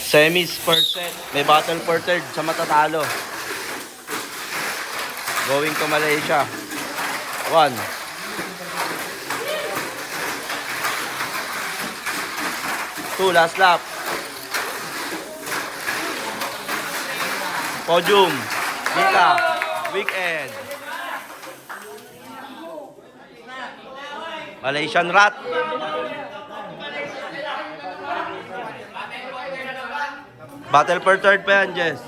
Semis per set. May battle per third sa matatalo. Going to Malaysia. 1. 2, last lap. Podium. Mika. Weekend. Malaysian Rat. Battle per third pa yan, Jess.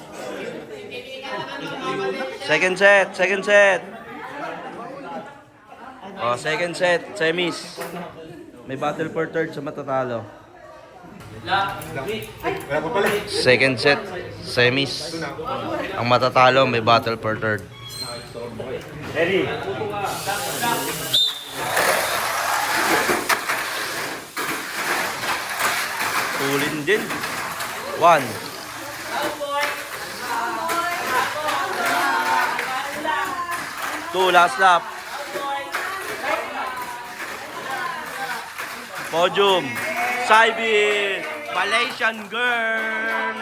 Second set. Oh, second set, semis. May battle per third sa matatalo. Second set, semis. Ang matatalo, may battle per third. Ready? Tulin din. 1. 2, last lap. Podium. Saibin. Malaysian girl.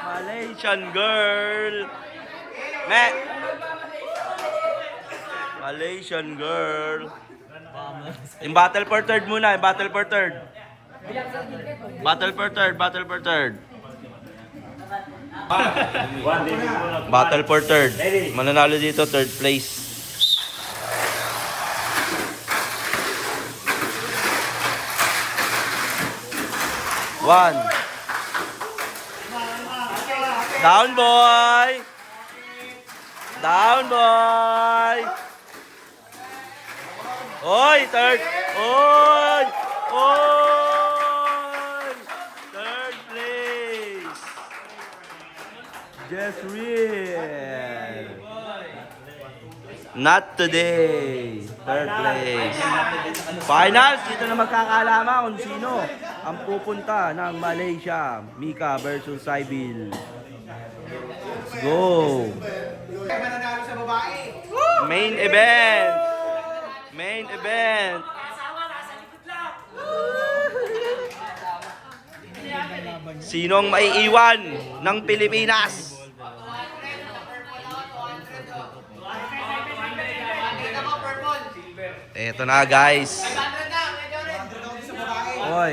Malaysian girl. Yung battle per third muna. Battle per third. Battle per third. Mananalo dito, third place. One. Down, boy. Oy, third. Oy. Third place. Just real. Not today. Third place. Finals, dito na magkakalaman kung sino ang pupunta ng Malaysia. Mika versus Saibil. Let's go. Main event. Sinong maiiwan ng Pilipinas? Eto na, guys. Oy.